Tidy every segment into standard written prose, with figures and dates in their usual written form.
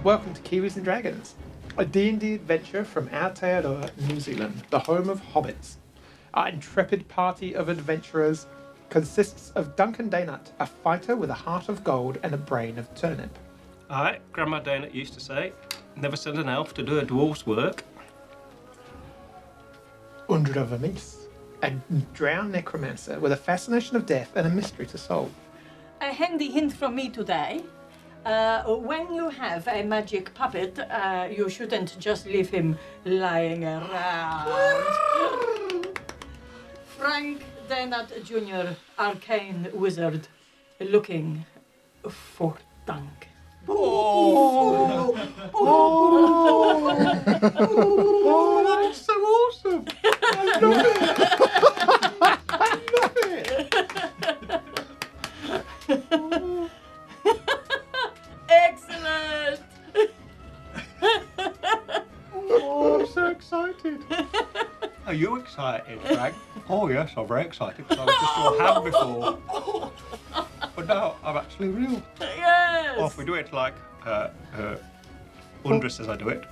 Welcome to Kiwis and Dragons, a D&D adventure from Aotearoa, New Zealand, the home of hobbits. Our intrepid party of adventurers consists of Duncan Daeghnut, a fighter with a heart of gold and a brain of turnip. Aye, Grandma Daeghnut used to say, never send an elf to do a dwarf's work. Undra of Amis, a drowned necromancer with a fascination of death and a mystery to solve. A handy hint from me today. When you have a magic puppet, you shouldn't just leave him lying around. Frank Daeghnut Junior, arcane wizard, looking for Dunk. Oh, that's so awesome! I love it! Excellent! Oh, I'm so excited. Are you excited, Frank? Oh yes, I'm very excited because I was just your hand before. But now I'm actually real. Yes! Or if we do it like Undra says I do it.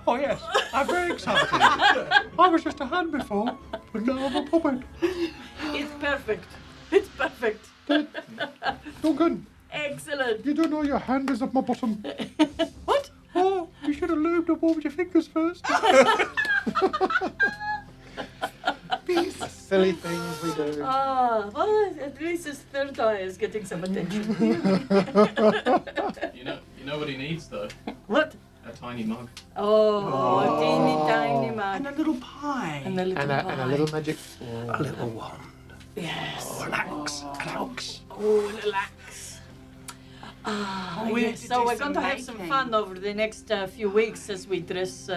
Oh yes, I'm very excited. I was just a hand before, but now I'm a puppet. It's perfect. It's perfect. Duncan, Excellent. you don't know your hand is up my bottom. What? Oh, you should have lubed up all with your fingers first. These silly things we do. Ah, well, at least his third eye is getting some attention. You know what he needs though? What? A tiny mug. Oh, teeny tiny mug. And a little pie. And a little And a little magic A little one. Yes. Relax, relax. Oh, relax. Ah, We yes. need to So do we're some going to have some baking. fun over the next few weeks as we dress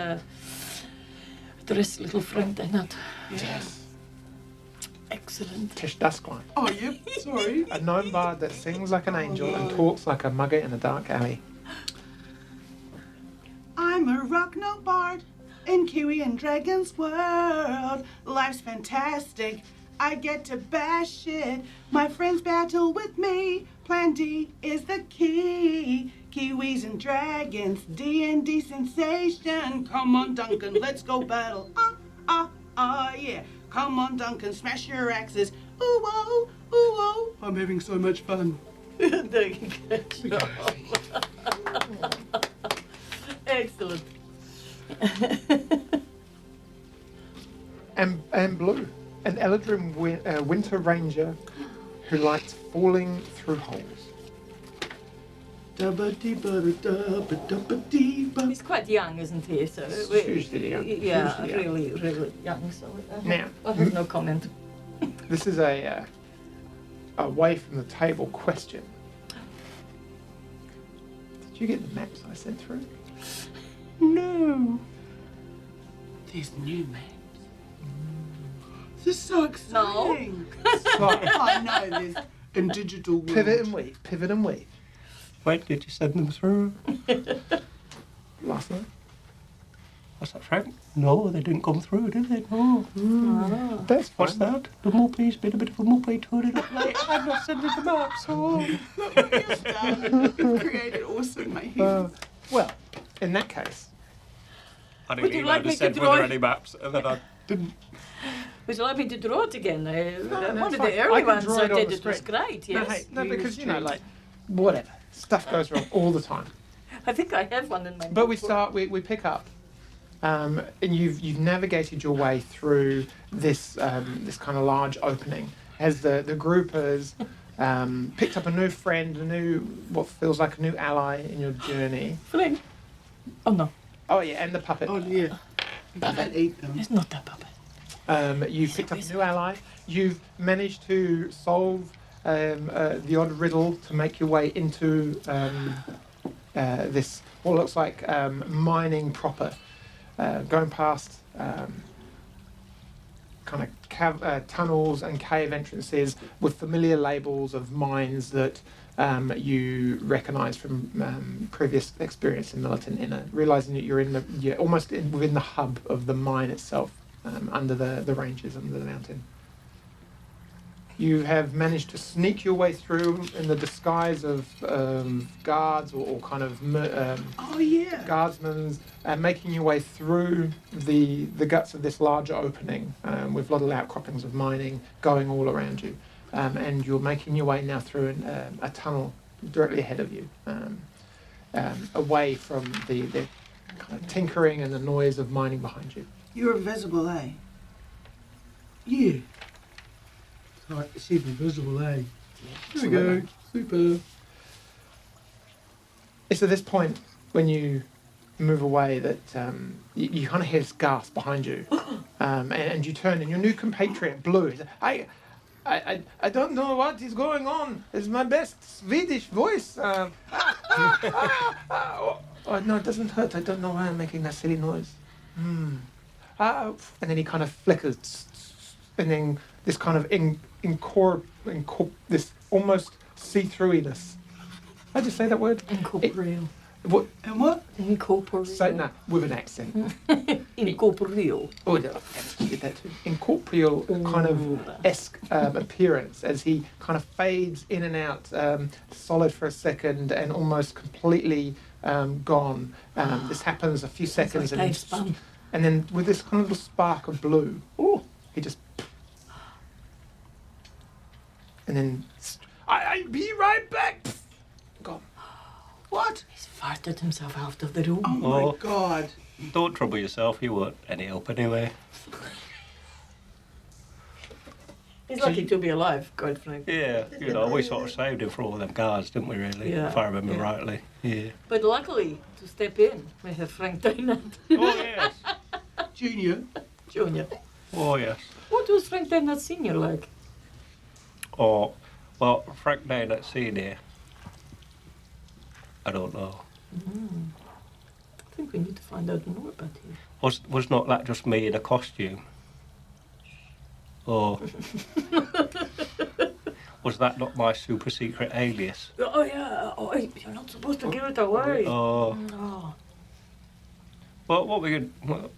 little Frank Daeghnut. Yes. Excellent. Tish Duskline, Oh, yep. Sorry. a gnome bard that sings like an angel and talks like a mugger in a dark alley. I'm a rock no bard in Kiwi and Dragon's world. Life's fantastic. I get to bash it. My friends battle with me. Plan D is the key. Kiwis and Dragons, D&D sensation. Come on, Duncan, let's go battle. Yeah. Come on, Duncan, smash your axes. Ooh, oh, ooh, oh. I'm having so much fun. Good job. Excellent. And Blue, an Eladrin winter ranger who likes falling through holes. Dabba-dee-ba-da-dabba-dabba-dee-ba. He's quite young, isn't he? So Hugely young. Yeah, Hugely young. really young. So Now, I have no comment. this is a away from the table question. Did you get the maps I sent through? No. These new maps. This is so exciting. Right. I know this in digital world. Pivot and weave, pivot and weave. Wait, did you send them through? Last night. What's that, Frank? No, they didn't come through, did they? No. That's fine. What's that? The Muppy's been a bit of a Muppy turning up late. I'm not sending them out, so... Look what you've done. You've created awesome mayhem. Well, in that case, I Would didn't you even like me to send draw whether it? any maps, and then I didn't. Would you like me to draw it again? One that's of fine. the I early can ones draw I it on did, the it was screen. great, no, yes. hey, no, because you know, like, whatever, stuff goes wrong all the time. I think I have one in my But we notebook. start, we pick up, and you've navigated your way through this this kind of large opening as the group has picked up a new friend, what feels like a new ally in your journey. Flynn. Oh no, Oh yeah, and the puppet. Oh, yeah. You can't eat them. it's not that puppet. You've picked up a new ally. You've managed to solve the odd riddle to make your way into this what looks like mining proper, going past kind of tunnels and cave entrances with familiar labels of mines that you recognise from previous experience in Militant Inner, realising that you're almost within the hub of the mine itself, under the ranges, under the mountain. You have managed to sneak your way through in the disguise of guards or kind of Oh yeah. guardsmen, making your way through the guts of this larger opening with little outcroppings of mining going all around you. And you're making your way now through a tunnel directly ahead of you, away from the kind of tinkering and the noise of mining behind you. You're invisible, eh? Yeah. Sorry, she's invisible, eh? There we go. Super. It's at this point when you move away that you kind of hear this gasp behind you, and you turn, and your new compatriot Blue is, I don't know what is going on. It's my best Swedish voice. Oh no, it doesn't hurt. I don't know why I'm making that silly noise. And then he kind of flickers, and then this kind of this almost see-throughiness. How'd you say that word? Incorporeal. What? And what? Incorporeal. Say that with an accent. Incorporeal. Oh, no, you get that too. Incorporeal kind of esque appearance as he kind of fades in and out, solid for a second and almost completely gone. This happens a few seconds, like Dave's bum. and then with this kind of little spark of blue, he just. And then, I'll be right back. Gone. What? He's farted himself out of the room. Oh my God. Don't trouble yourself, you weren't any help anyway. He's lucky to be alive, quite frankly. Yeah, you know, we sort of saved him from all them guards, didn't we, really? Yeah, If I remember yeah. rightly. Yeah. But luckily, to step in, we have Frank Daeghnut Oh, yes. Junior. Junior. Oh, yes. What was Frank Daeghnut Senior like? Oh, well, Frank Daeghnut Senior, I don't know. I think we need to find out more about him. Was not that just me in a costume? Or was that not my super secret alias? Oh, yeah. Oh, you're not supposed to give it away. Oh, No. well, what we could... Well,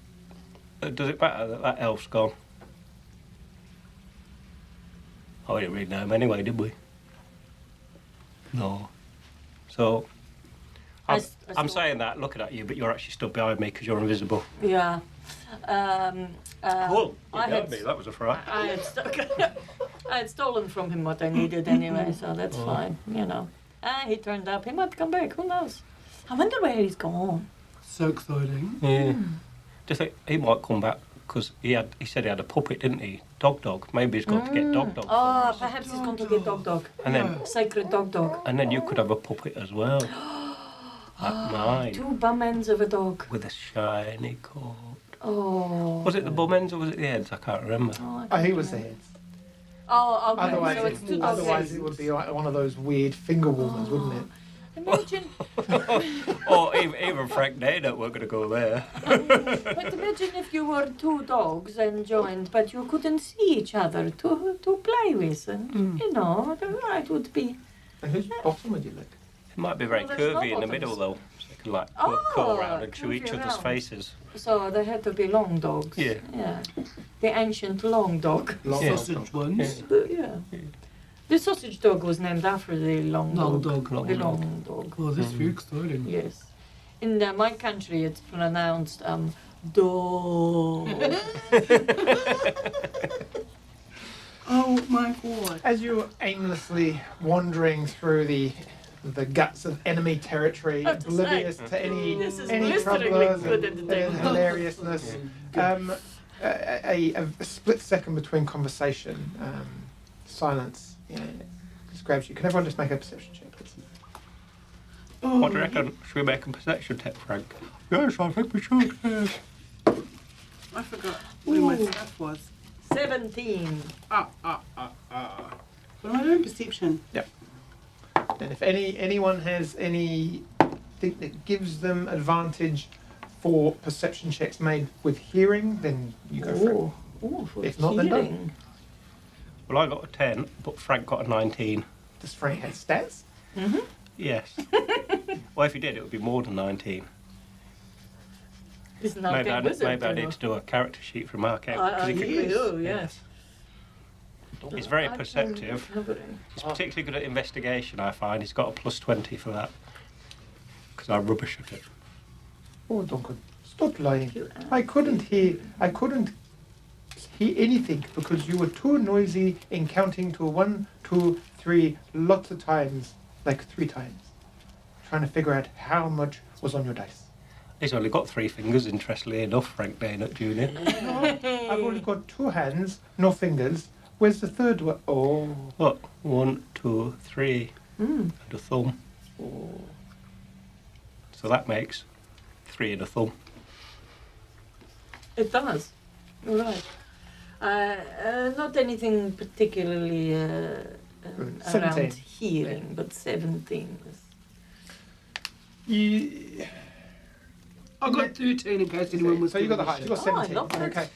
does it matter that that elf's gone? Oh, we didn't really know him anyway, did we? No. So, I'm saw- saying that looking at you, but you're actually stood behind me because you're invisible. Yeah. Cool. I had- Me. That was a fright. I had stolen from him what I needed anyway, so that's fine, you know. He turned up. He might come back. Who knows? I wonder where he's gone. So exciting. Yeah. Do you think he might come back? Because he said he had a puppet, didn't he? Dog. Maybe he's got to get Dog. Oh, for us. perhaps he's going to get Dog. And then, Sacred Dog. and then you could have a puppet as well. Like mine. 2 bum ends of a dog. With a shiny coat. Oh. Was it the bum ends or was it the heads? I can't remember. Oh, I think it was the heads. Oh, okay. Otherwise, so it's 2 dog otherwise heads. it would be like one of those weird finger warmers, wouldn't it? Imagine, Oh, even Frank Daeghnut weren't going to go there. but imagine if you were 2 dogs and joined, but you couldn't see each other to play with, and you know, it would be. And whose bottom would you lick? It might be very Well, there's no curvy in the bottoms. middle though, so you can like Oh, curl around and chew curvy each other's around. faces. So they had to be long dogs. Yeah. Yeah. The ancient long dog. Long Yeah. Sausage ones. Yeah. The sausage dog was named after the long Long dog. dog. The long dog. Oh, this is very exciting. Yes. In my country, it's pronounced dog. Oh my God. As you're aimlessly wandering through the guts of enemy territory, I have to oblivious say, to any this is any blisteringly troublers good and entertainment. hilariousness. A split second between conversation, silence, just grabs you. Can everyone just make a perception check, please? Oh, What do you reckon? Should we make a perception check, Frank? Yes, I think we should. Yes. I forgot where my stuff was. 17. What am I doing? Perception. And if anyone has anything that gives them advantage for perception checks made with hearing, then you go for it. Oh, for If not, then don't. hearing. Well, I got a 10, but Frank got a 19. Does Frank have stats? Yes. Well, if he did, it would be more than 19. He's not Maybe a wizard. I need to do a character sheet from Arcane. 'cause he could- Oh, yes. He's very Arcane perceptive. recovery. He's particularly good at investigation, I find. He's got a +20 for that. Because I'm rubbish at it. Oh, Duncan, stop lying. You I couldn't hear anything because you were too noisy in counting to 1, 2, 3 lots of times, like 3 times, trying to figure out how much was on your dice. He's only got 3 fingers, interestingly enough, Frank Daeghnut Junior. No, I've only got 2 hands, no fingers. Where's the third one? Oh, Look, 1, 2, 3, and a thumb. oh. So that makes 3 and a thumb. It does. You're right. Not anything particularly Good. around 17. healing, but 17. You, I got 13 in case anyone was. so you got the gonna highest. be You got Oh, I 17. love that. Okay.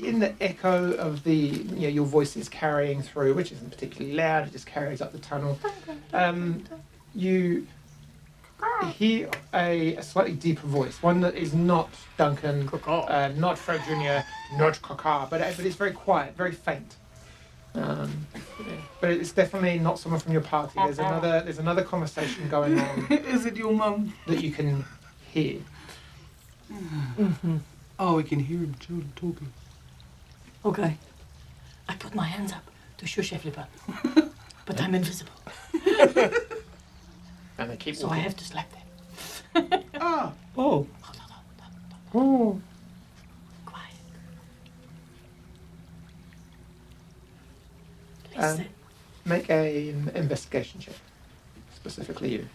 In the echo of the your voice is carrying through, which isn't particularly loud. It just carries up the tunnel. You hear a slightly deeper voice, one that is not Duncan, not Frank Junior, not Kaka, but it's very quiet, very faint. Yeah. But it's definitely not someone from your party. There's another conversation going on Is it your mum? that you can hear. Oh, we can hear him children talking. Okay. I put my hands up to shush everybody. But I'm invisible. And they keep So I walking. have to slap them. Ah, Oh, Oh. Quiet. Um, Listen. Make an investigation check. Specifically you.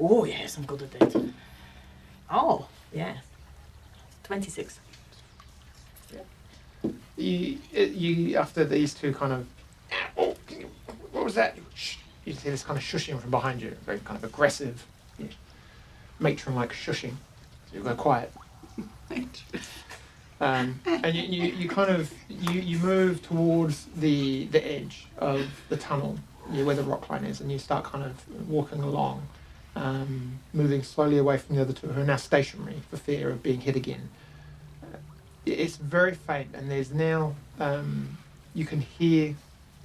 Oh, yes, I'm good at that. Oh, yes. 26. You after these two kind of, oh, what was that? Shh. You see this kind of shushing from behind you, very kind of aggressive, matron-like shushing. So you go quiet, and you kind of you move towards the edge of the tunnel, where the rock line is, and you start kind of walking along, moving slowly away from the other two who are now stationary for fear of being hit again. It's very faint, and there's now you can hear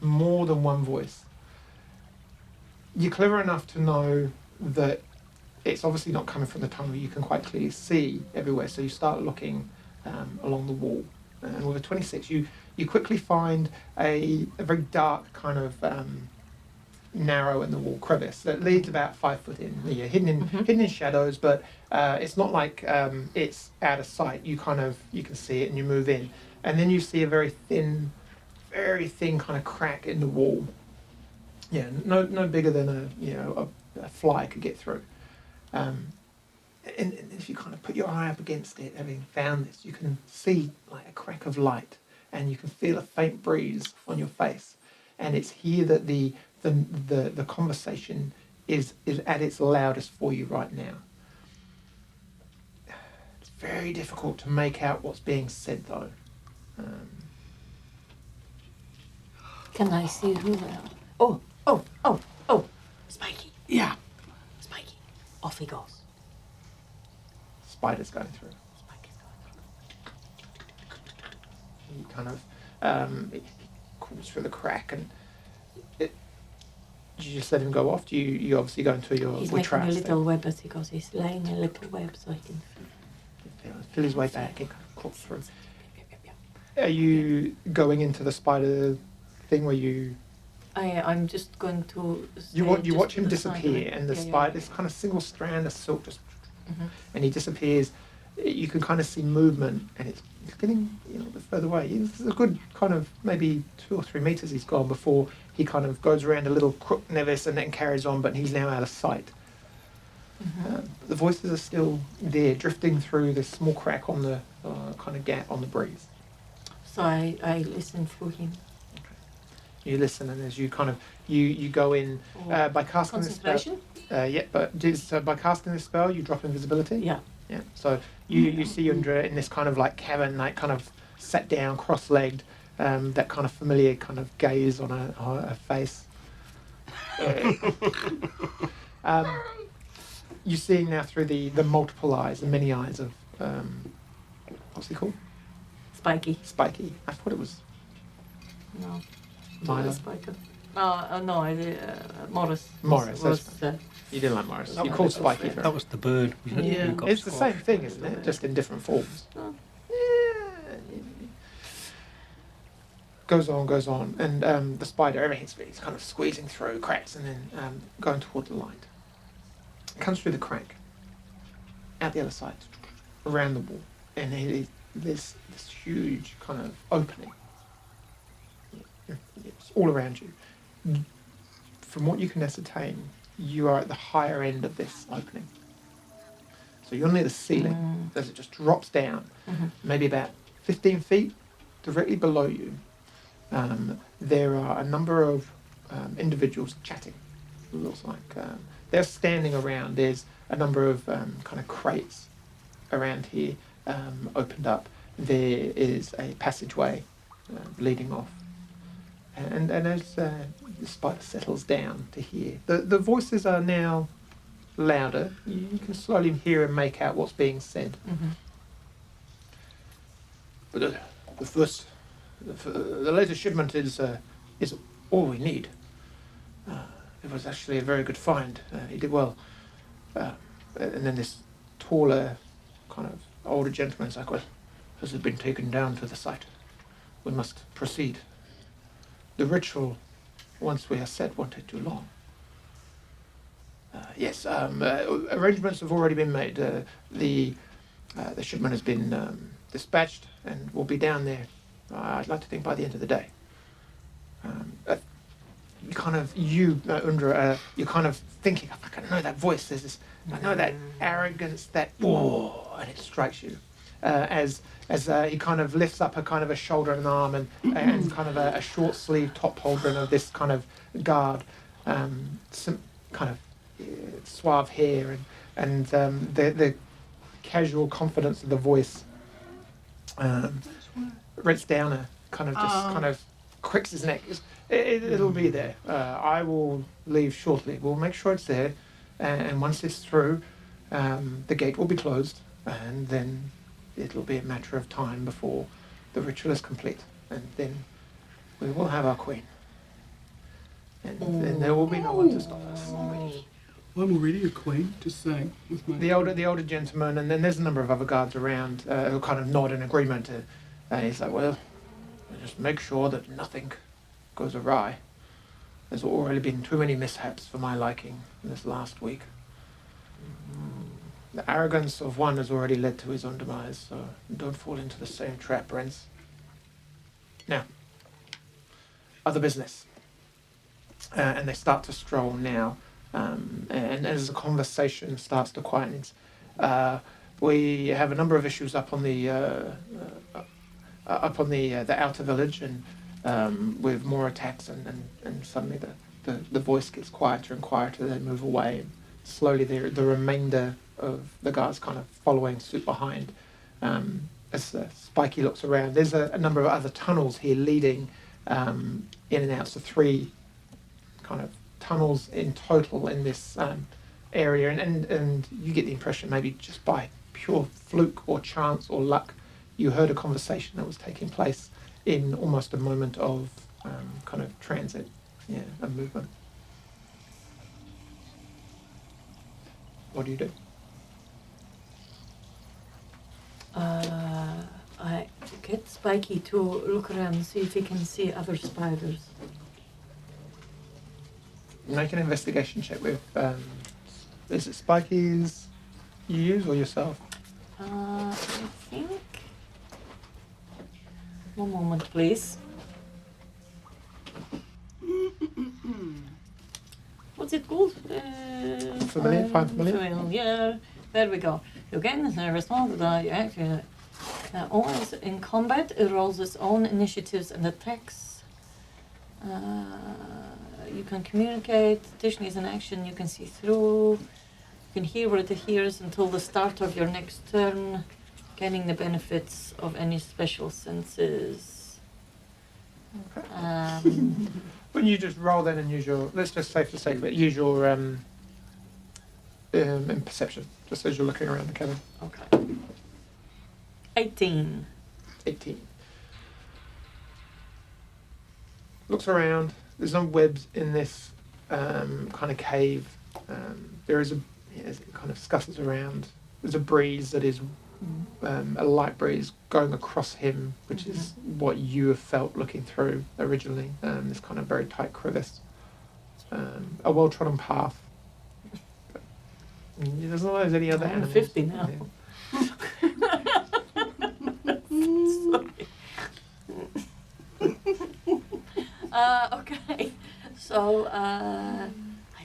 more than one voice. You're clever enough to know that it's obviously not coming from the tunnel. You can quite clearly see everywhere, so you start looking along the wall. And with a 26, you quickly find a very dark kind of narrow in the wall crevice that leads about 5 foot in. You're hidden in shadows, but it's not like it's out of sight. You can see it, and you move in, and then you see a very thin kind of crack in the wall. Yeah, no bigger than a fly could get through. And if you kind of put your eye up against it, having found this, you can see like a crack of light, and you can feel a faint breeze on your face. And it's here that the conversation is at its loudest for you right now. It's very difficult to make out what's being said, though. Can I see who they are? Oh. Spiky. yeah. Spiky. Off he goes. Spiders going through. Spiky's going. He kind of it crawls through the crack, and you just let him go off. You obviously go into your He's with making a traps little web as he goes. He's laying a little web so he can feel his way back and kind of crawls through. Yep. Are you going into the spider thing where you I'm just going to. you stay watch just him to the side of disappear, it. and the Yeah, spider, this kind of single strand of silk just, Mhm. and he disappears. You can kind of see movement, and it's getting a bit further away. It's a good kind of maybe 2 or 3 meters he's gone before he kind of goes around a little crook nevis and then carries on, but he's now out of sight. The voices are still there, drifting through this small crack on the kind of gap on the breeze. So I listen through him. You listen, and as you kind of you go in by casting this spell. Concentration? So by casting this spell, you drop invisibility. Yeah. Yeah. So you see Yundra in this kind of like cavern, like kind of sat down, cross-legged, that kind of familiar kind of gaze on her face. You see now through the multiple eyes, the many eyes of what's he called? Spiky. Spiky. I thought it was No. Milo? Spiker. No, Morris. Morris, Was, that's You didn't like Morris. That You was- called Spiky for That him. was the bird, wasn't it? Yeah. who got It's the same squashed? thing, isn't it? Just in different forms. Oh. Yeah. Goes on, and the spider, everything's kind of squeezing through cracks and then going toward the light. It comes through the crack, out the other side, around the wall, and there's this huge kind of opening. It's all around you. From what you can ascertain, you are at the higher end of this opening. So you're near the ceiling as it just drops down, maybe about 15 feet directly below you. There are a number of individuals chatting. It looks like they're standing around. There's a number of kind of crates around here opened up. There is a passageway leading off. And as the spider settles down to hear, the voices are now louder. You can slowly hear and make out what's being said. But the latest shipment is all we need. It was actually a very good find. He did well. And then this taller, kind of older gentleman's like, well, this has been taken down to the site. We must proceed. The ritual, once we are set, won't take too long. Yes, arrangements have already been made. The shipment has been dispatched and will be down there. I'd like to think by the end of the day. Undra, you're kind of thinking, I can know that voice. There's this, I know that arrogance, that and it strikes you as he kind of lifts up a kind of a shoulder and an arm and kind of a short sleeve top holder of this kind of guard, some kind of suave hair and the casual confidence of the voice. Rents down a kind of cricks his neck. It'll be there. I will leave shortly. We'll make sure it's there, and once it's through, the gate will be closed, and then it'll be a matter of time before the ritual is complete, and then we will have our queen, and then there will be no one to stop us. I'm already a queen, just saying. With my The older gentleman, and then there's a number of other guards around who kind of nod in agreement. He's like, well, just make sure that nothing goes awry. There's already been too many mishaps for my liking in this last week. The arrogance of one has already led to his own demise, so don't fall into the same trap, Renz. Now, other business. And they start to stroll now. And as the conversation starts to quieten, we have a number of issues up on the outer village, and with more attacks, and suddenly the voice gets quieter and quieter. They move away, and slowly the remainder of the guards kind of following suit behind. As Spiky looks around, there's a number of other tunnels here leading in and out. So 3 kind of tunnels in total in this area, and you get the impression maybe just by pure fluke or chance or luck, you heard a conversation that was taking place in almost a moment of kind of transit, a movement. What do you do? I get Spiky to look around and see if he can see other spiders. Make an investigation check with, is it Spiky's you use or yourself? I think... One moment, please. What's it called? Familiar? Find familiar? Familiar. There we go. You gain a response that you actually... always in combat, it rolls its own initiatives and attacks. You can communicate. Additionally, as an action, you can see through. You can hear what it hears until the start of your next turn, gaining the benefits of any special senses. Okay. When you just roll then and use your, let's just say for the sake of it, use your in perception, just as you're looking around the cabin. Okay. 18. 18. looks around. There's no webs in this kind of cave. There is as it kind of scuttles around. There's a breeze that is a light breeze going across him, which is what you have felt looking through originally. This kind of very tight crevice. A well-trodden path. But, there's not any other I'm animals. 50 now. Okay, so I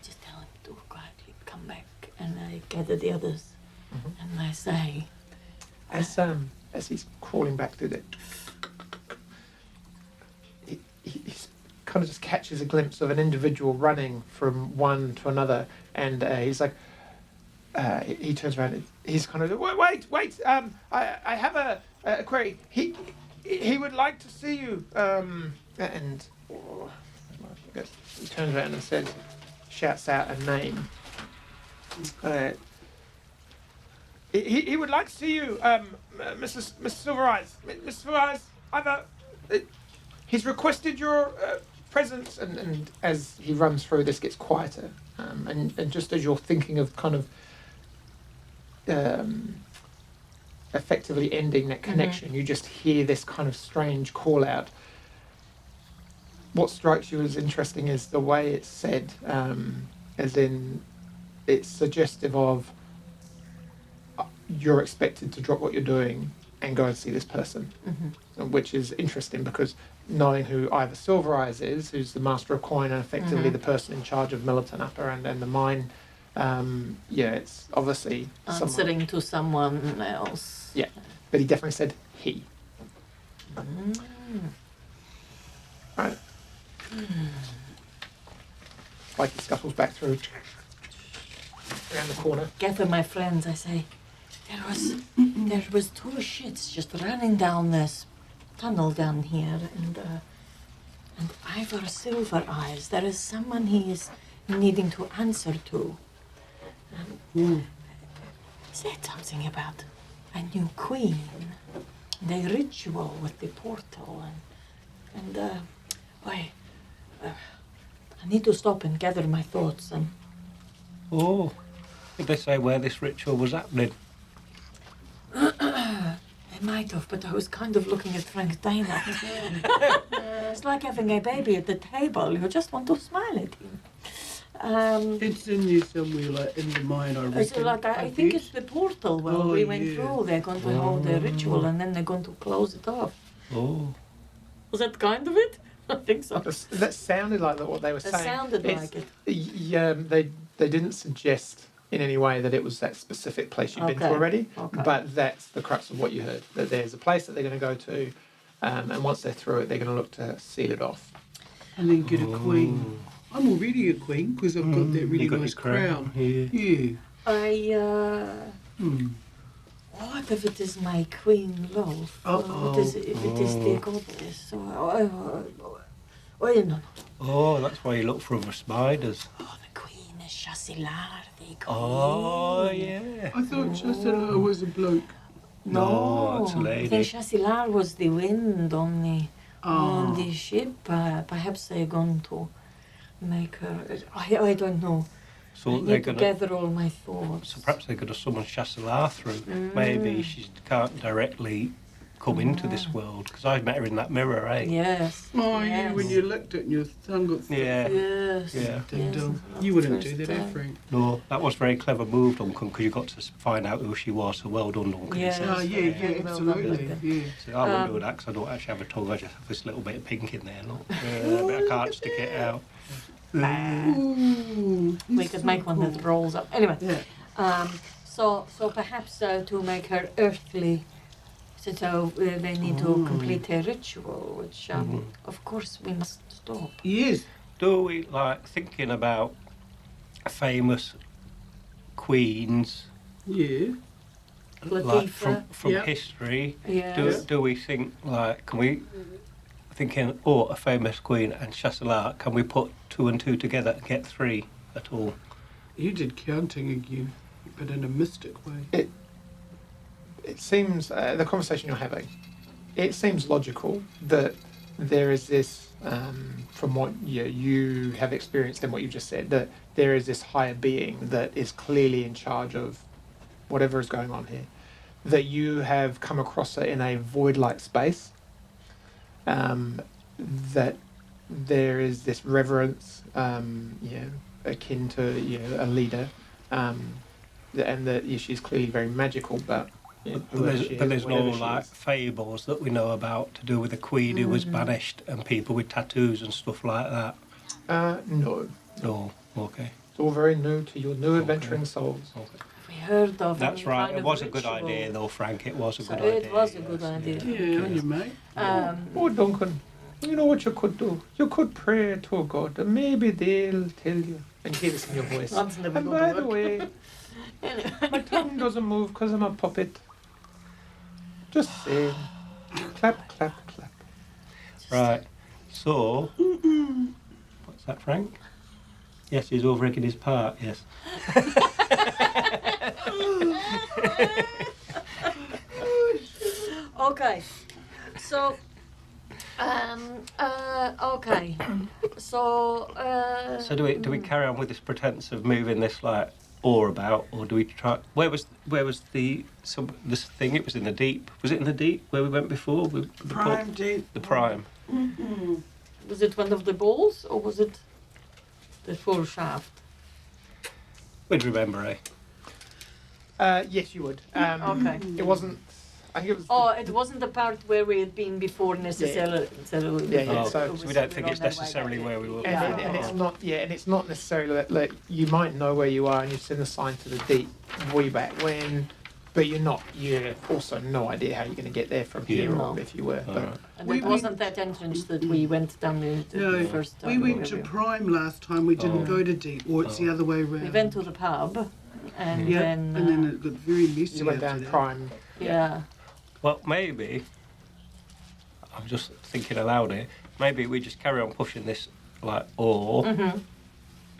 just tell him to quietly come back, and I gather the others, and I say, As he's crawling back through it, he kind of just catches a glimpse of an individual running from one to another, and he's like, he turns around and he's kind of, wait, I have a query. He would like to see you, and he turns around and shouts out a name. He would like to see you, Mrs. Silver Eyes. Mrs. Silver Eyes, he's requested your presence, and as he runs through, this gets quieter, and just as you're thinking of kind of effectively ending that connection, you just hear this kind of strange call out. What strikes you as interesting is the way it's said, as in it's suggestive of you're expected to drop what you're doing and go and see this person, which is interesting because knowing who either Silver Eyes is, who's the master of coin and effectively the person in charge of Militant Upper and the mine, it's obviously answering to someone else. Yeah, but he definitely said he. Right. Like he scuffles back through around the corner. Gather my friends, I say. There was two shits just running down this tunnel down here, and Ivor Silver Eyes. There is someone he is needing to answer to. Said something about a new queen, the ritual with the portal, and I need to stop and gather my thoughts. And did they say where this ritual was happening? they might have, but I was kind of looking at Frank Daeghnut. It's like having a baby at the table. You just want to smile at him. It's in there somewhere, like in the mine, I reckon. So like I think it's the portal where we went through. They're going to hold the ritual and then they're going to close it off. Oh. Was that kind of it? I think so. That sounded like what they were It saying. sounded like it. Yeah, they didn't suggest in any way that it was that specific place you've been to already, but that's the crux of what you heard, that there's a place that they're going to go to, and once they're through it, they're going to look to seal it off. And then get a queen. I'm already a queen because I've got that really nice crown. Yeah. What if it is my queen love? What is it? If it is the goddess? No. Oh, that's why you look for other spiders. Oh, the queen is Chassilar, the queen. Oh, yeah. I thought Chassela was a bloke. No, it's a lady. I think Chassilar was the wind on the ship. Perhaps they're going to make her. I don't know. So I need to gather all my thoughts. So perhaps they're going to summon Chassela through. Maybe she can't directly come into this world, because I met her in that mirror, eh? Yes. Oh, yes. yeah, when you looked at it and your tongue got thick. Yeah. Yes. Yeah. Ding Yes. dong. You wouldn't do that, eh, Frank? No, that was very clever move, Duncan, because you got to find out who she was. So well done, Duncan. Yes. Oh, yeah, absolutely. Yeah. So I wouldn't do that because I don't actually have a tongue. I just have this little bit of pink in there, look. But I can't stick it out. Ooh, We could make one that rolls up. Anyway. Yeah. So perhaps to make her earthly, so they need to complete a ritual, which of course we must stop. Yes. Do we like thinking about famous queens Yeah. like Latifa. from Yeah. history? Yes. Do we think like can we thinking a famous queen and Chasselas, can we put 2 and 2 together and get 3 at all? You did counting again, but in a mystic way. It seems, the conversation you're having, it seems logical that there is this, from what you have experienced and what you just said, that there is this higher being that is clearly in charge of whatever is going on here. That you have come across it in a void-like space. That there is this reverence, akin to a leader, and that she's clearly very magical, but. But there's no like fables that we know about to do with the queen who was banished and people with tattoos and stuff like that. No. No, okay. It's all very new to your new adventuring souls. Okay. We heard of That's any right. kind It of was a good ritual. idea, though, Frank. It was a So good idea. it was a good yes, idea. Yeah, on you, mate. Oh, Duncan, you know what you could do? You could pray to a god, and maybe they'll tell you. And hear this in your voice. That's never And going by to the work. way, Anyway. my tongue doesn't move because I'm a puppet. Just saying. Clap, clap, clap. Right. So, what's that, Frank? Yes, he's over-egging his part, yes. Okay. So, okay. So, So do we carry on with this pretense of moving this like ore about, or do we try? Where was this thing? It was in the deep. Was it in the deep where we went before? With the Prime deep. The prime. was it one of the balls or was it the full shaft? We'd remember, eh? Yes, you would. Okay. It wasn't. I think it was. Oh, it wasn't the part where we had been before necessarily. Yeah, yeah, Oh, so- we don't think it's necessarily where we were. And it's not. Yeah, and it's not necessarily like you might know where you are and you've seen a sign to the deep way back when, but you're not. You also no idea how you're going to get there from here, No. or if you were. All But right. And We it wasn't that entrance that we went down the No, first time. we went to Prime last time. We didn't Oh. go to deep, or it's the other way around. We went to the pub, and yeah, then, and then it got very messy you went after down that. Prime. yeah. Well, maybe. I'm just thinking aloud here. Maybe we just carry on pushing this like ore, Mm-hmm.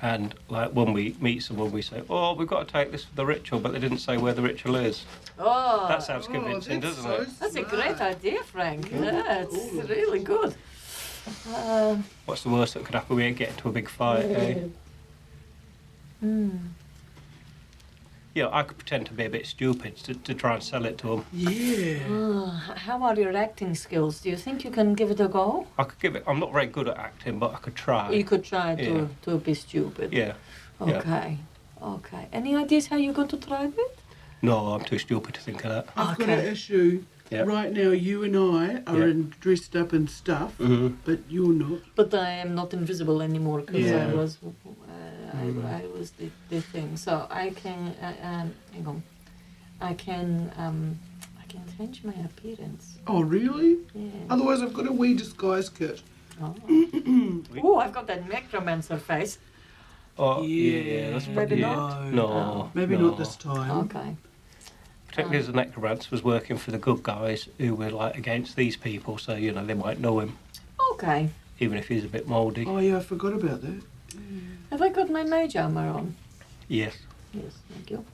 and like when we meet someone, we say, "Oh, we've got to take this for the ritual," but they didn't say where the ritual is. Oh, That sounds convincing, that's doesn't so it? that's a smart. great idea, Frank. Yeah. Yeah, it's Cool. really good. What's the worst that could happen? We ain't get into a big fight, eh? Yeah, I could pretend to be a bit stupid to try and sell it to them. Yeah. How are your acting skills? Do you think you can give it a go? I could give it. I'm not very good at acting, but I could try. You could try Yeah. to be stupid. Yeah. Yeah. Okay. Okay. Any ideas how you're going to try it? No, I'm too stupid to think of that. I've got Okay. an issue. Yeah. Right now, you and I are Yeah. dressed up and stuff, Mm-hmm. but you're not. But I am not invisible anymore because Yeah. I was I was the thing. So I can hang on. I can change my appearance. Oh, really? Yeah. Otherwise, I've got a wee disguise kit. Oh. Oh, I've got that necromancer face. Oh, Yeah. yeah, that's Maybe probably not. No, Oh. Maybe no. not this time. Okay. Particularly as the necromancer was working for the good guys who were like against these people, so you know they might know him, Okay. even if he's a bit mouldy. Oh, yeah, I forgot about that. Have I got my mage armor on? Yes. Yes, thank you.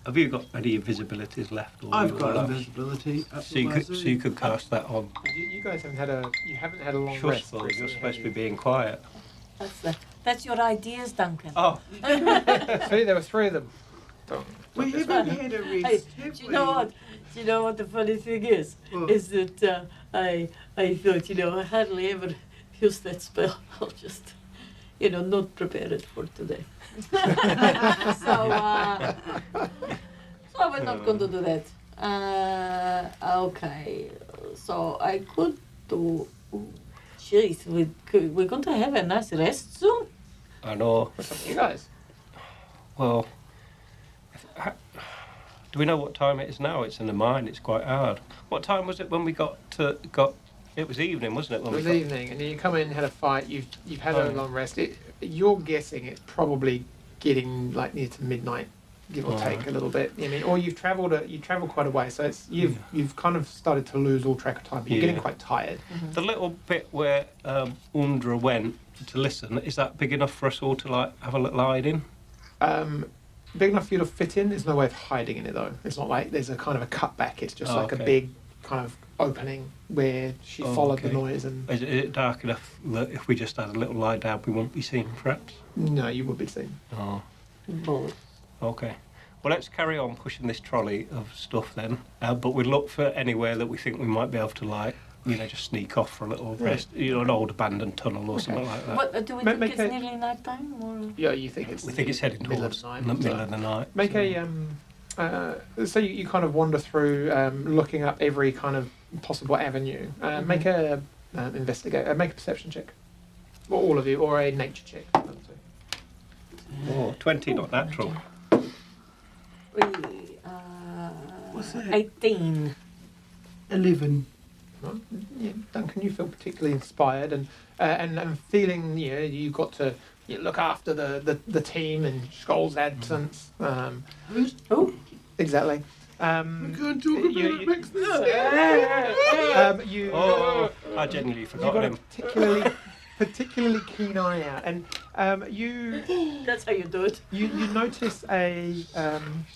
Have you got any invisibilities left? Or I've you got all have? invisibility. Up So you my could, zoo. so you could cast that on. You guys haven't had a long Shush, rest. though, you're recently, supposed to be have you? being quiet. That's your ideas, Duncan. Oh, See, there were three of them. Don't- We don't haven't disrespect. had a Hey, rest, do have you we? know what? Do you know what the funny thing is? What? Is that I thought, I hardly ever use that spell. I'll just, not prepare it for today. So we're not going to do that. Okay. So I could do. Jeez, we're going to have a nice rest soon. I know. What's up with you guys? Well, do we know what time it is now? It's in the mine. It's quite hard. What time was it when we got? It was evening, wasn't it? It When was we got, evening, and you come in, had a fight. You've had Oh. a long rest. You're guessing it's probably getting like near to midnight, give or take Alright. a little bit. I mean, or you've travelled quite a way, so you've kind of started to lose all track of time. You're getting Yeah. quite tired. the little bit where Undra went to listen, is that big enough for us all to like have a little hide in? Big enough for you to fit in. There's no way of hiding in it though. It's not like there's a kind of a cutback. It's just Oh, like okay. a big kind of opening where she Oh, followed okay. the noise, and Is it dark enough that if we just had a little lie down, we wouldn't be seen, perhaps? no, you would be seen. Oh, Both. okay. Well, let's carry on pushing this trolley of stuff then. But we'll look for anywhere that we think we might be able to, like, just sneak off for a little rest. An old abandoned tunnel or something like that. What do we Make think it's a- nearly night time or? Yeah, you think it's We think it's heading middle towards of the night. the middle of the night. Make so- so you kind of wander through, looking up every kind of possible avenue. Make a investigate. Make a perception check, or all of you, or a nature check. Oh, 20, not natural. What's that? 18. 11. Right. Yeah, Duncan, you feel particularly inspired and feeling you've got to look after the team in Skoll's absence. Who's? Oh, Exactly. I can't talk about it next thing. I genuinely You've forgot got a him. particularly keen eye out, and you that's how you do it. you notice down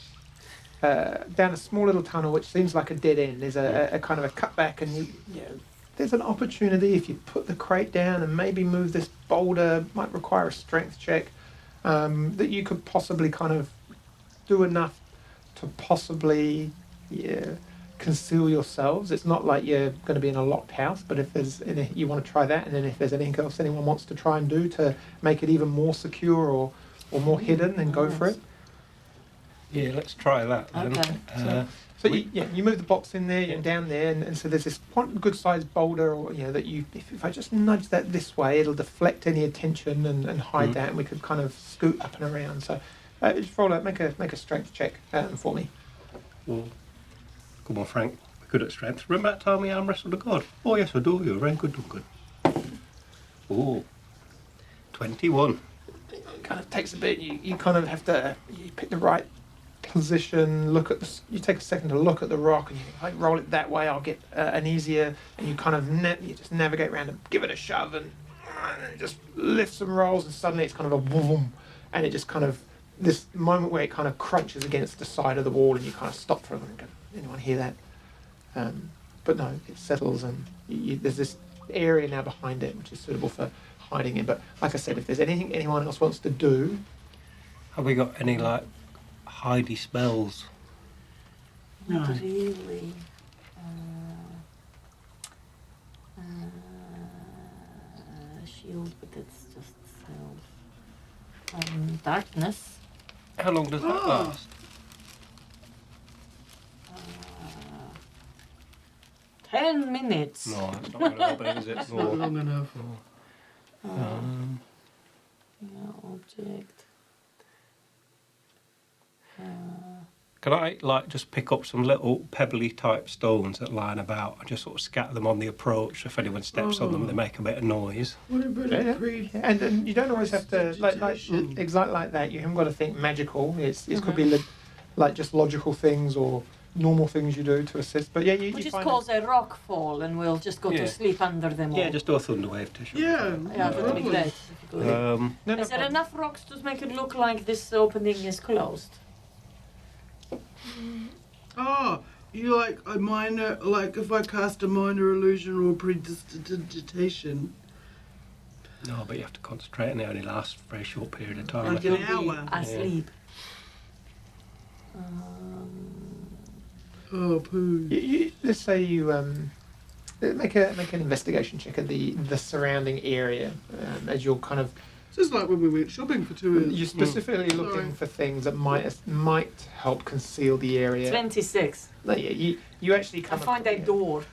a small little tunnel which seems like a dead end. There's a kind of a cutback, and there's an opportunity if you put the crate down and maybe move this boulder. Might require a strength check, that you could possibly kind of do enough to possibly conceal yourselves. It's not like you're going to be in a locked house, but if there's you want to try that, and then if there's anything else anyone wants to try and do to make it even more secure or more hidden, then go for it. Yeah, let's try that then. Okay. So you move the box in there and down there, and so there's this quite good sized boulder, or that if I just nudge that this way, it'll deflect any attention and hide that, and we could kind of scoot up and around. So just roll out, make a strength check for me. Well, come on, Frank. We're good at strength. Remember that time we arm wrestled a god? Oh, yes, I do. You're very good, Duncan. Oh, 21. It kind of takes a bit. You kind of have to pick the right position. You take a second to look at the rock, and you think, if I roll it that way, I'll get an easier. And you kind of you just navigate around and give it a shove, and it just lifts and rolls, and suddenly it's kind of a boom, and it just kind of this moment where it kind of crunches against the side of the wall, and you kind of stop for a moment and go, anyone hear that? But no, it settles, and there's this area now behind it which is suitable for hiding in. But like I said, if there's anything anyone else wants to do, Have we got any, like, hidey spells? No. Not really. Shield, but it's just self. Darkness. How long does that Oh. last? 10 minutes. No, that's not going to help it, is it? It's not long enough. Yeah, object. Can I, like, just pick up some little pebbly type stones that line about and just sort of scatter them on the approach? If anyone steps on them, they make a bit of noise. What about Yeah. a creed? and you don't always have to like Vegetation. exactly like that. You haven't got to think magical. It could be like just logical things or normal things you do to assist. But We you just find cause a rock fall and we'll just go Yeah. to sleep under them all. Yeah, just do a thunder wave to show. Yeah, Yeah, no that would be problem. great. No, Is there problem. enough rocks to make it look like this opening is closed? Oh, you like a minor, like if I cast a minor illusion or prestidigitation, No, but you have to concentrate and it only lasts for a very short period of time. I like think. an hour. Asleep. Oh, poo. Let's say you make an investigation check of the surrounding area as you're kind of Just like when we went shopping for 2 hours. you're specifically looking for things that might help conceal the area. 26. No, yeah, you actually I come find a door.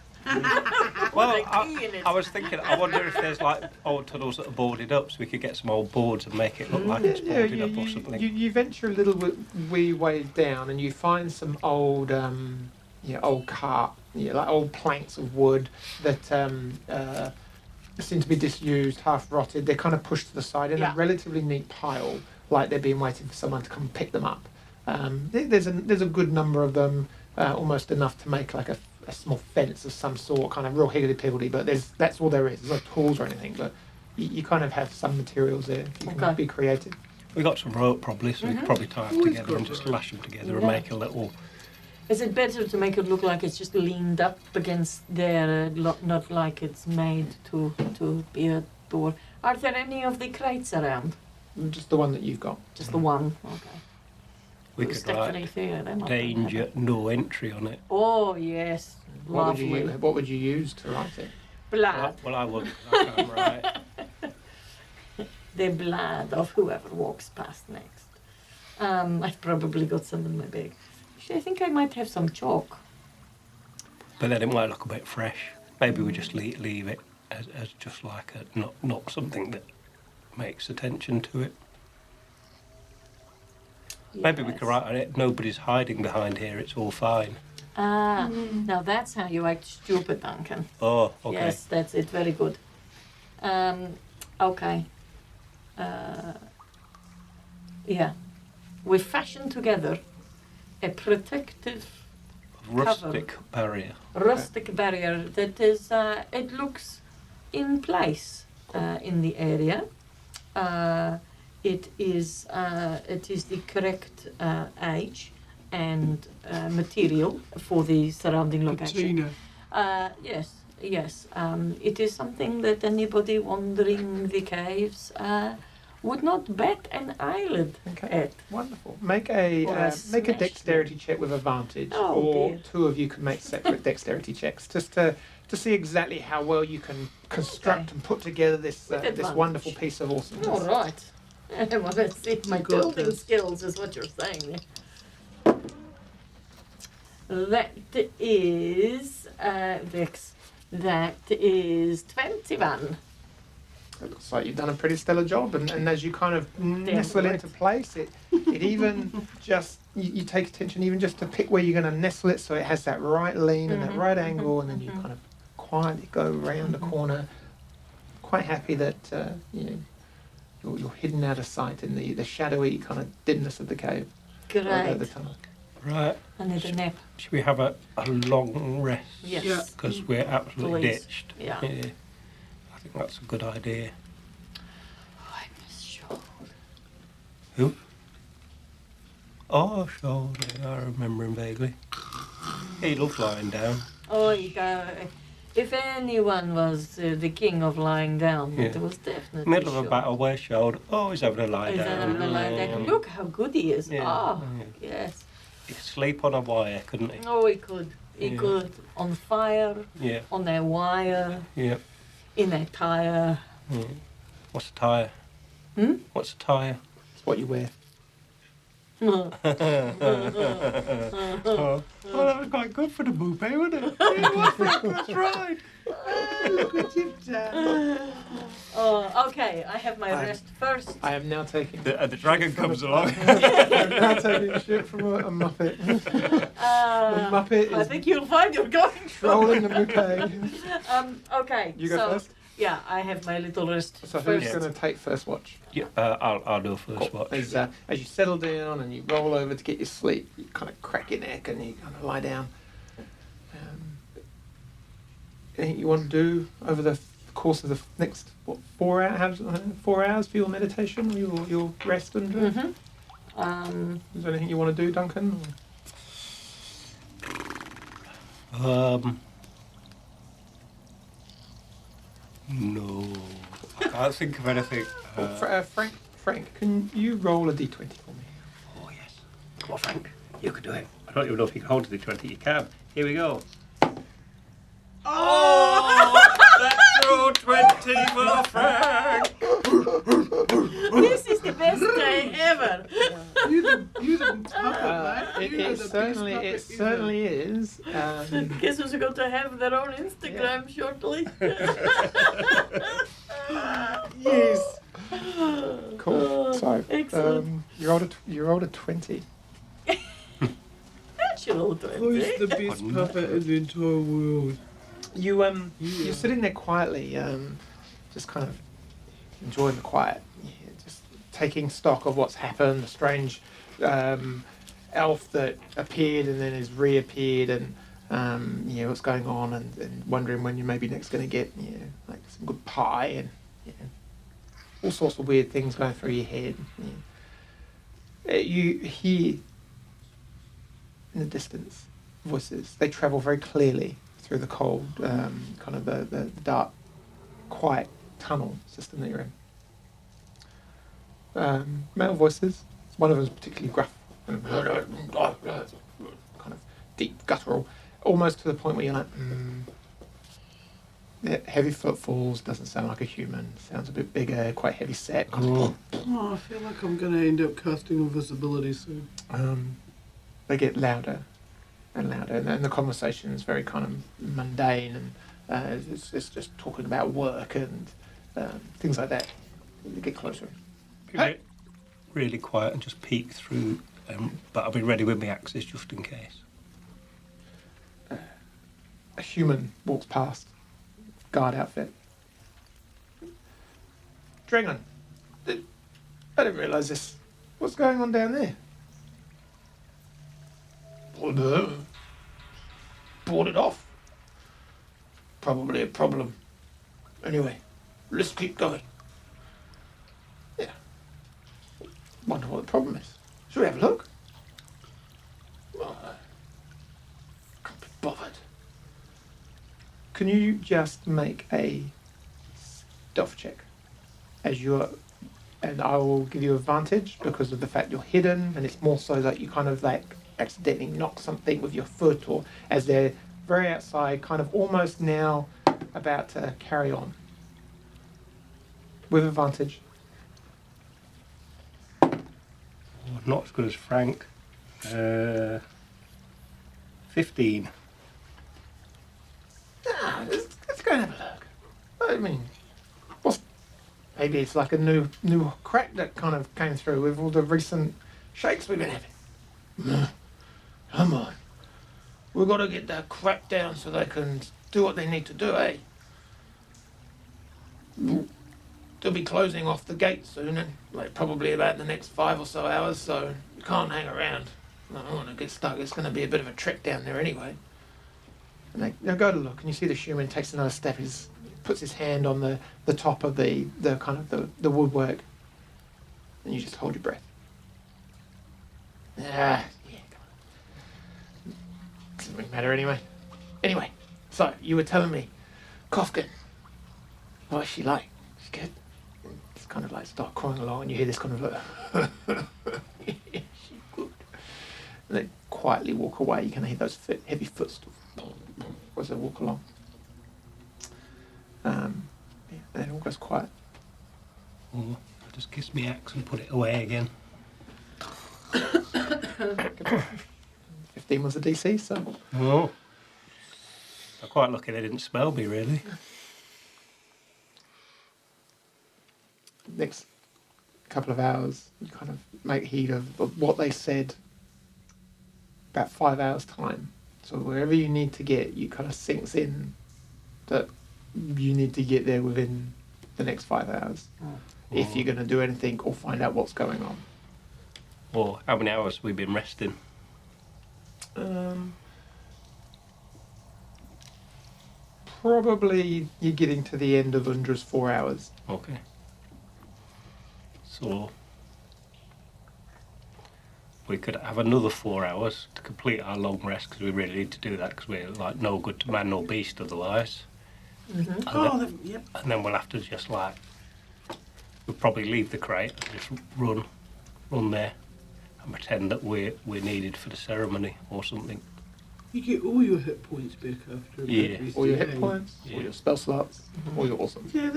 Well, With a key in it. I was thinking, I wonder if there's like old tunnels that are boarded up, so we could get some old boards and make it look like it's boarded up or something. You venture a little wee way down, and you find some old old cart, like old planks of wood that seem to be disused, half rotted. They're kind of pushed to the side in a relatively neat pile, like they're being waiting for someone to come pick them up. There's a good number of them, almost enough to make like a small fence of some sort, kind of real higgledy-piggledy, but that's all there is. There's no tools or anything, but you kind of have some materials there. You can be creative. We got some rope probably, so we could probably tie them Always together got and just rope. lash them together and Yeah. make a little Is it better to make it look like it's just leaned up against there, not like it's made to be a door? Are there any of the crates around? Just the one that you've got. Just the one. Okay. We Those could write definitely there, they're not danger, bad. no entry on it. Oh yes, What would lovely. what would you use to write it? Blood. Well, I wouldn't. I can't write. The blood of whoever walks past next. I've probably got some in my bag. Actually, I think I might have some chalk. But then it might look a bit fresh. Maybe we just leave it as just like not something that makes attention to it. Maybe we could Yes. write on it, nobody's hiding behind here, it's all fine. Ah, now that's how you act stupid, Duncan. Oh, okay. Yes, that's it. Very good. Okay. Yeah. We fashioned together a protective Rustic barrier. rustic barrier that is, it looks in place in the area. It is the correct age and material for the surrounding location. Patina. Yes. It is something that anybody wandering the caves would not bat an eyelid Okay. at. Wonderful. Make a Or I make a smashed dexterity check with advantage, Oh, or dear. two of you can make separate dexterity checks, just to see exactly how well you can construct Okay. and put together this With this advantage. wonderful piece of awesomeness. All right. Well, let's see. My You got building this. skills is what you're saying. That is Vix. That is 21. It looks like you've done a pretty stellar job, and as you kind of nestle right. into place, it even just you take attention even just to pick where you're going to nestle it, so it has that right lean and that Mhm, right mhm, angle, and then you mhm. kind of quietly go around the corner. Quite happy that you're hidden out of sight in the shadowy kind of dimness of the cave, or the Great. tunnel. Right. I need a nap. Should we have a long rest? Yes. Yeah. Because we're absolutely Please. ditched. Yeah. I think that's a good idea. Oh, I miss Sean. Who? Oh, sure. I remember him vaguely. He loved lying down. Oh, if anyone was the king of lying down, it Yeah. was definitely Middle of a Sean. battle where showed, oh, he's having a lie Is down. that having a lie down? Look how good he is. Yeah. Oh, Yeah. yes. He'd sleep on a wire, couldn't he? Oh, he could. He Yeah. could. On fire, Yeah, on a wire, yeah, in a tire. yeah. What's a tyre? Hmm? What's a tyre? It's what you wear. Oh, well, that was quite good for the boop, wasn't it? Yeah, what's that? That's right. Look what you've done. Oh, okay. I have my I'm- rest first. I am now taking. The dragon comes along. I'm now taking shit from a Muppet. The Muppet I is think you'll find you're going trolling the bouquet. Okay. You go so, first. Yeah, I have my little rest So who's first. going to take first watch? Yeah, I'll do a first watch. As you settle down and you roll over to get your sleep, you kind of crack your neck and you kind of lie down. Anything you want to do over the course of the next 4 hours? 4 hours for your meditation, or your rest and. Mm-hmm. Is there anything you want to do, Duncan? No, I can't think of anything. Frank, can you roll a d20 for me? Oh yes. Come on, Frank. You can do it. I don't even know if you can hold the 20. You can. Here we go. Oh! That's all 20 for Frank. This is the best day ever. You the puppet, mate. It, You are it the certainly, best it puppet ever. certainly is. Guess who's going to have their own Instagram shortly? Yes. Cool. So, Excellent. you rolled a 20. Natural Who's 20. the best puppet in the entire world? You're sitting there quietly, just kind of enjoying the quiet, just taking stock of what's happened. The strange elf that appeared and then has reappeared, and what's going on, and wondering when you're maybe next going to get like some good pie and all sorts of weird things going through your head. You hear in the distance voices. They travel very clearly through the cold, kind of the dark, quiet tunnel system that you're in. Male voices. One of them is particularly gruff, kind of deep, guttural, almost to the point where you're like, Yeah, heavy footfalls, doesn't sound like a human, sounds a bit bigger, quite heavy set. Oh, I feel like I'm going to end up casting invisibility soon. They get louder and louder, and the conversation is very kind of mundane, and it's just talking about work and things like that. You get closer. Be really quiet and just peek through, but I'll be ready with my axes just in case. A human walks past, guard outfit. Dragon, I didn't realise this. What's going on down there? Bought it off. Probably a problem. Anyway, let's keep going. Yeah. Wonder what the problem is. Should we have a look? Well, can't be bothered. Can you just make a stealth check? As you're, and I will give you advantage because of the fact you're hidden, and it's more so that you kind of like accidentally knock something with your foot, or as they're very outside, kind of almost now about to carry on. With advantage. Not as good as Frank. 15. Let's go and have a look. I mean, maybe it's like a new crack that kind of came through with all the recent shakes we've been having. Come on. We've got to get that crack down so they can do what they need to do, eh? They'll be closing off the gate soon, and like probably about the next 5 or so hours, so you can't hang around. I don't want to get stuck. It's going to be a bit of a trek down there anyway. And they go to look, and you see the human takes another step. He puts his hand on the top of the kind of the woodwork, and you just hold your breath. Yeah, come on. Doesn't really matter anyway. Anyway, so you were telling me, Kofkin. What's she like? She's good. It's kind of like start crawling along, and you hear this kind of like, she's good. And they quietly walk away. You can hear those heavy footsteps as they walk along. And it all goes quiet. Oh, I just kiss my axe and put it away again. 15 was the DC, so. Oh. I'm quite lucky they didn't smell me, really. Next couple of hours, you kind of make heed of what they said about 5 hours' time. So wherever you need to get, you kind of sinks in that you need to get there within the next 5 hours. If you're going to do anything or find out what's going on. Or how many hours have we been resting? Probably you're getting to the end of Undra's 4 hours. Okay. So we could have another 4 hours to complete our long rest, because we really need to do that, because we're like no good to man nor beast otherwise. Mm-hmm. Yep. And then we'll have to just like, we'll probably leave the crate and just run there and pretend that we're needed for the ceremony or something. You get all your hit points back after a Yeah. bit. All your hit points, Yeah. all your spell slots, all your awesome. Yeah,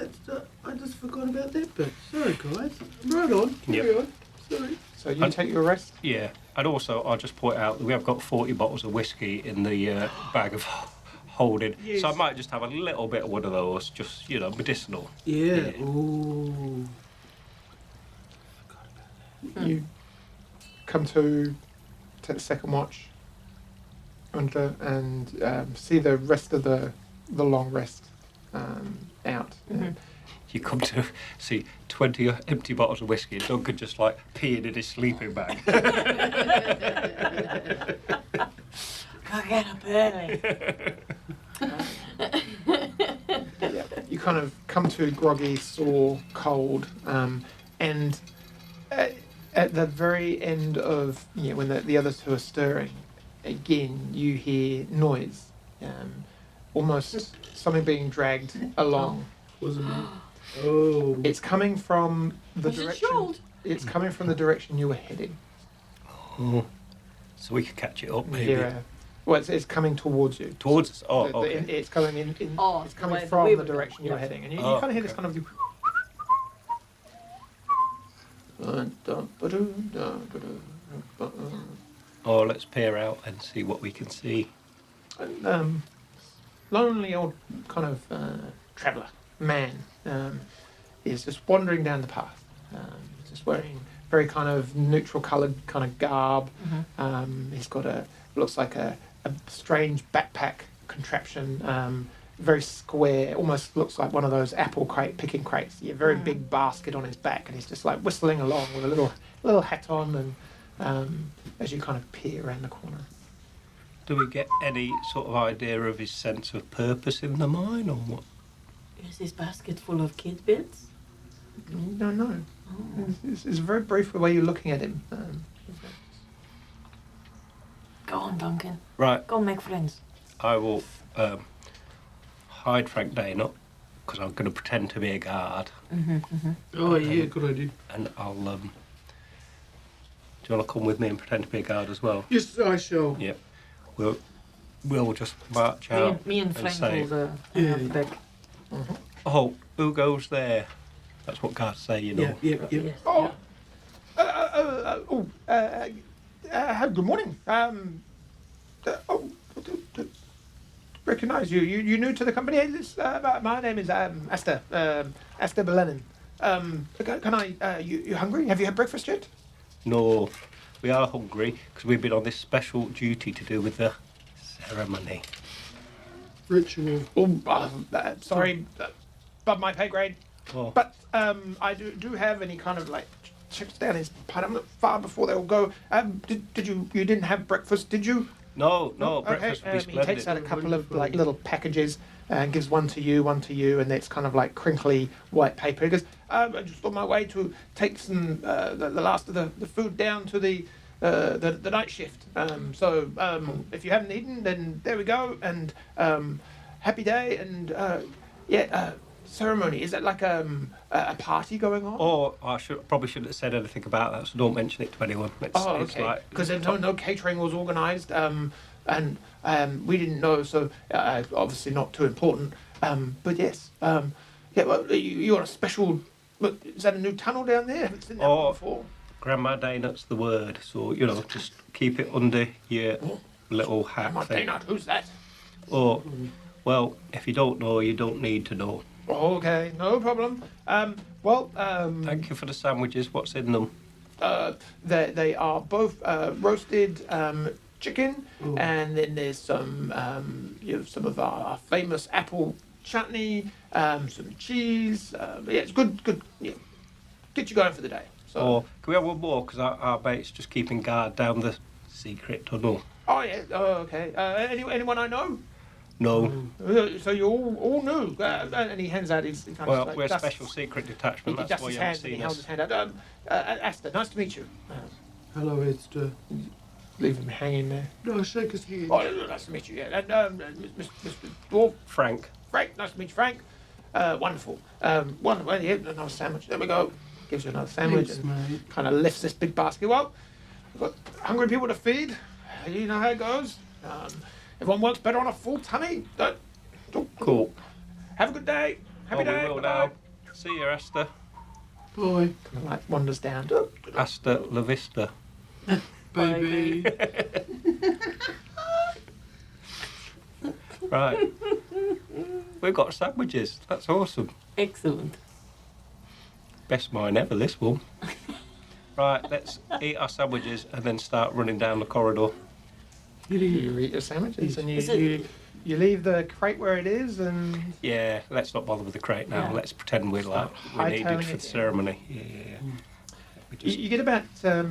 I just forgot about that bit. Sorry, guys. Right on. Carry on. Sorry. So you take your rest. Yeah, and also I'll just point out that we have got 40 bottles of whiskey in the bag of holding, Yes. so I might just have a little bit of one of those, just, you know, medicinal. Yeah. Yeah. Ooh. You come to take the second watch and see the rest of the long rest out. Mhm. You come to see 20 empty bottles of whiskey and Duncan just like peeing in his sleeping bag. I'll get up early. Yeah, you kind of come to groggy, sore, cold, and at the very end of when the other two are stirring, again, you hear noise, almost something being dragged along. Wasn't it? Oh. It's coming from the Was it direction. short? It's coming from the direction you were heading. Oh. So we could catch it up, You maybe. hear well, it's coming towards you. Towards us? Oh, The- okay. it's coming in. Oh, It's coming the way from we the were going, direction you were yes. heading, and you Oh, kind of hear this okay. kind of. Oh, let's peer out and see what we can see. Lonely old kind of traveller man is just wandering down the path. Just wearing very kind of neutral coloured kind of garb. He's got looks like a strange backpack contraption. Very square, almost looks like one of those apple crate picking crates. Yeah, very big basket on his back, and he's just like whistling along with a little hat on, and as you kind of peer around the corner. Do we get any sort of idea of his sense of purpose in the mine, or what? Is this basket full of kid bits? You don't know. Oh. It's very brief the way you're looking at him. Go on, Duncan. Right, Go make friends. I will hide Frank Daeghnut, because I'm going to pretend to be a guard, Oh, yeah, good idea. and I'll... do you want to come with me and pretend to be a guard as well? Yes, I shall. Yep. We'll just march out Me and Frank say, will Yeah. have the back. oh, who goes there? That's what guards say, you know. Yeah. Yes. Oh, good morning. Recognize you. You new to the company? My name is Asta. Asta Belenin. Can I? You hungry? Have you had breakfast yet? No, we are hungry because we've been on this special duty to do with the ceremony. Ritual. Oh, sorry, above my pay grade. Oh, But I do have any kind of like chips down his pipe. I'm not far before they all go. Did you didn't have breakfast? Did you? no, Okay. breakfast would be He takes splendid. out a couple of like little packages and gives one to you, and it's kind of like crinkly white paper. He goes, I'm just on my way to take some the last of the food down to the night shift. If you haven't eaten, then there we go. And happy day. And ceremony. Is that like a party going on? Oh, I probably shouldn't have said anything about that, so don't mention it to anyone. It's Okay. like- Because no catering was organised, and we didn't know, so obviously not too important. But yes, well, you on a special. Look, is that a new tunnel down there? I haven't seen that one Oh. before. Grandma Daegnut's the word, so, you know, just keep it under your little hat Grandma thing. Daeghnut, who's that? Oh, well, if you don't know, you don't need to know. Okay, no problem. Thank you for the sandwiches. What's in them? They are both roasted chicken, Ooh. and then there's some some of our famous apple chutney, some cheese. It's good. Yeah, get you going for the day. So. Or can we have one more? Because our mate's just keeping guard down the secret tunnel. Oh yeah. Oh okay. Anyone I know? No. So you all knew. And he hands out his kind Well, of like we're a dusts- special secret He detachment. That's dusts why his you haven't hands and he seen held us. his hand out. Asta, nice to meet you. Hello, Esther. Leave him hanging there. No, shake his hand. Oh, nice to meet you. Yeah. And Mr. Dwarf, Frank. Frank, nice to meet you, Frank. Wonderful. Well, yeah, another sandwich. There we go. Gives you another sandwich Thanks, and mate. kind of lifts this big basket. Well, we've got hungry people to feed. You know how it goes. Everyone works better on a full tummy. Cool. Have a good day. Happy day. We will Bye-bye. now. See you, Asta. Boy, Kind of like wanders down. Asta La Vista. baby. Right. We've got sandwiches. That's awesome. Excellent. Best mine ever, this one. Right, let's eat our sandwiches and then start running down the corridor. You eat your sandwiches and Is it- you leave the crate where it is and Yeah, let's not bother with the crate now. Yeah. Let's pretend we're Hightailing needed for it, the yeah. ceremony. Yeah. We you, just, you get about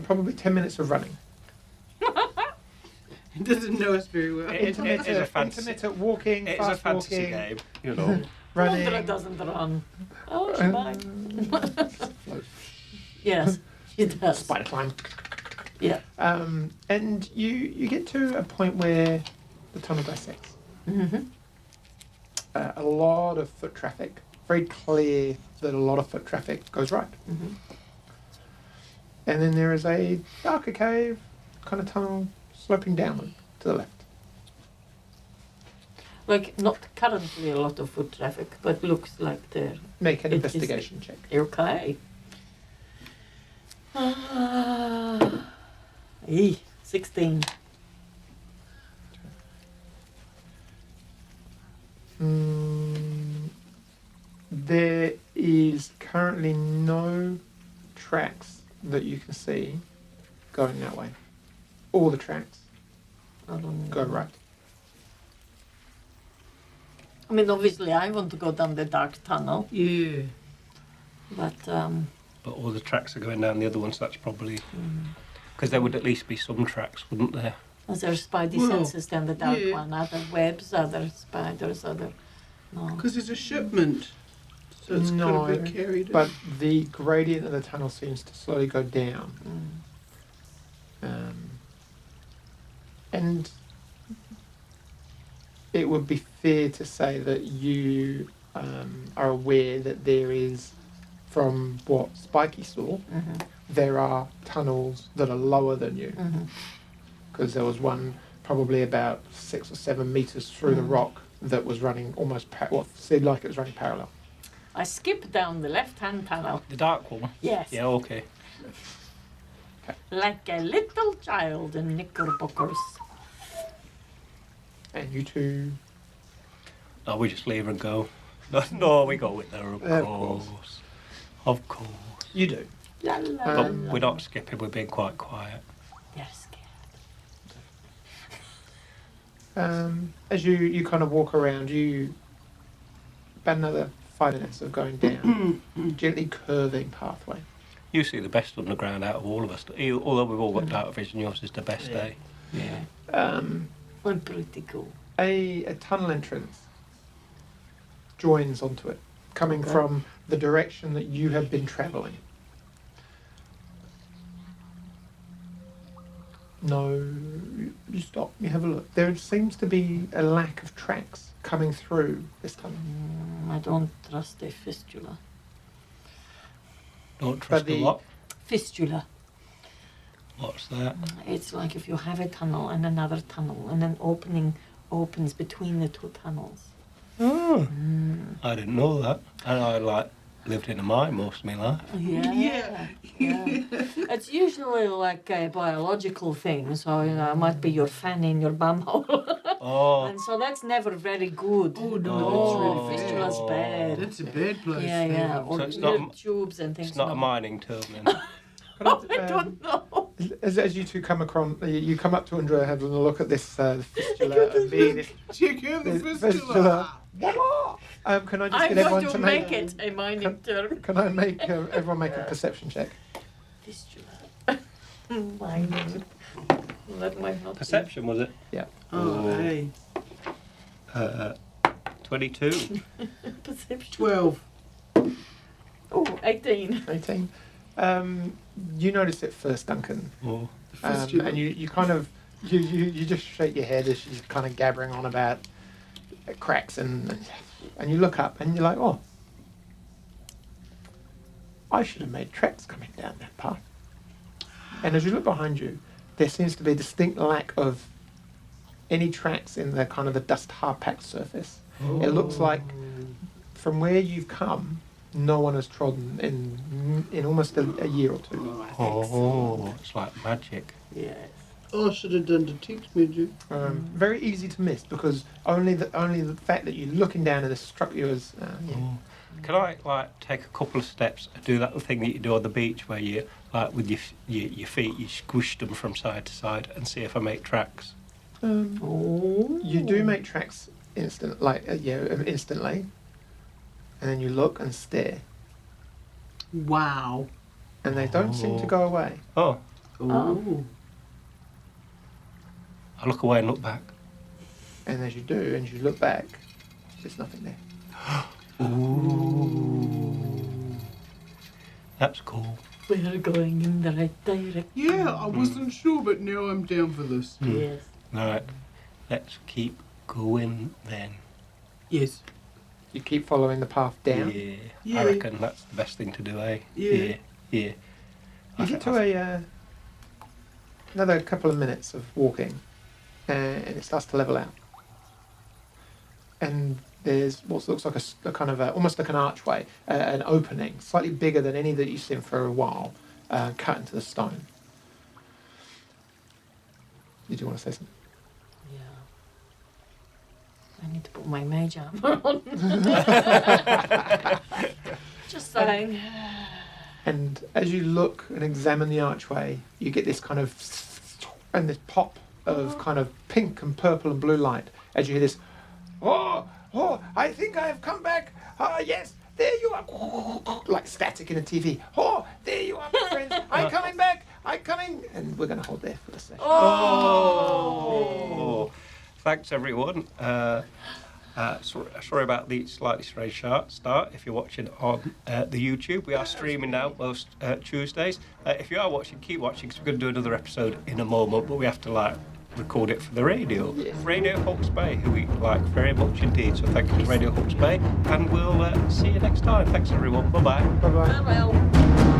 probably 10 minutes of running. He doesn't know us very well. It is a fancy- intermittent walking, it's a fast fantasy walking, game, you know. running. Londra doesn't run. Oh, she might. Yes, she does. Spider climb. Yeah. And you get to a point where the tunnel dissects. Mm-hmm. A lot of foot traffic. Very clear that a lot of foot traffic goes right. Mm-hmm. And then there is a darker cave, kind of tunnel sloping downward to the left. Like, not currently a lot of foot traffic, but looks like there. Make an It is- investigation check. Okay. 16. There is currently no tracks that you can see going that way. All the tracks I don't go know. right. I mean, obviously, I want to go down the dark tunnel, Yeah. but But all the tracks are going down the other one, so that's probably... Because there would at least be some tracks, wouldn't there? as there spidey Well, senses down the dark yeah. one, other webs, other spiders, other. No. Because it's a shipment. So it's No, got to be carried. But the gradient of the tunnel seems to slowly go down. Mm. And it would be fair to say that you are aware that there is, from what Spiky saw, Mm-hmm. there are tunnels that are lower than you. Mm-hmm. Because there was one probably about 6 or 7 meters through the rock that was running almost, seemed like it was running parallel. I skipped down the left-hand tunnel. The dark one? Yes. Yeah, okay. Like a little child in knickerbockers. And you two, No, we just leave her and go. No, we go with her, of Of course. Of course. you do. La, la, But la, we're la. not skipping, we're being quite quiet. You're scared. As you kind of walk around, you about another 5 minutes of going down, gently curving pathway. You see the best underground out of all of us. Although we've all got dark vision, yours is the best day. Yeah. Um, I'm pretty cool. a tunnel entrance joins onto it, coming Okay. from the direction that you have been travelling. No, you stop, you have a look. There seems to be a lack of tracks coming through this tunnel. I don't trust a fistula. Don't trust the- the what? Fistula. What's that? It's like if you have a tunnel and another tunnel, and an opening opens between the two tunnels. Oh, I didn't know that. And I lived in a mine most of my life. Yeah. Yeah. Yeah. It's usually like a biological thing, so you know, it might be your fanny in your bumhole. Oh, And so that's never very good. Oh, no, Oh. that's really Fistula's bad. That's a bad place. Yeah, yeah. Or So it's not milk tubes and things. it's not a like mining term then. But, I don't know. as you two come across, you come up to Andrea, having a look at this fistula and being this Check out the There's fistula. fistula. Can I just I'm get everyone going to to make it a mining term. Can I make everyone make a perception check? Fistula. Mining. That might not Perception, was it? Oh, hey. 22. be. Perception. 12. Oh, 18. 18. You notice it first, Duncan, Oh. The fistula. and you kind of you just shake your head as she's kind of gabbering on about cracks and you look up and you're like, oh, I should have made tracks coming down that path. And as you look behind you, there seems to be a distinct lack of any tracks in the kind of the dust hard-packed surface. It looks like from where you've come, no one has trodden in almost a year or two. Oh, it's like magic. Yes. Oh, I should have done detect magic. Very easy to miss because only the fact that you're looking down and it struck you as yeah. Oh. Can I take a couple of steps and do that thing that you do on the beach where you with your feet you squish them from side to side and see if I make tracks? Oh. You do make tracks instantly, and then you look and stare, Wow. and they don't seem to go away. Oh, Oh. I look away and look back. And as you do, and you look back, there's nothing there. Ooh, that's cool. we're going in the right direction. Yeah, I wasn't sure, but now I'm down for this. Yes. Right, let's keep going then. Yes. You keep following the path down. Yeah, Yeah. I reckon that's the best thing to do, eh? Yeah. Yeah. You get to another couple of minutes of walking, and it starts to level out. And there's what looks like a kind of almost like an archway, an opening, slightly bigger than any that you've seen for a while, cut into the stone. Did you want to say something? Yeah. I need to put my mage armor on. Just saying. And as you look and examine the archway, you get this kind of and this pop of kind of pink and purple and blue light as you hear this. Oh, I think I have come back. Ah, yes, there you are. Like static in a TV. Oh, there you are, my friends. I'm coming back. I'm coming. And we're going to hold there for the session. Oh! Thanks, everyone. Sorry about the slightly strange start. If you're watching on the YouTube, we are streaming now most Tuesdays. If you are watching, keep watching because we're going to do another episode in a moment, but we have to record it for the radio. Yes. Radio Hawke's Bay, who we like very much indeed. So thank you to Radio Hawke's Bay, and we'll see you next time. Thanks, everyone. Bye bye. Bye bye. Farewell.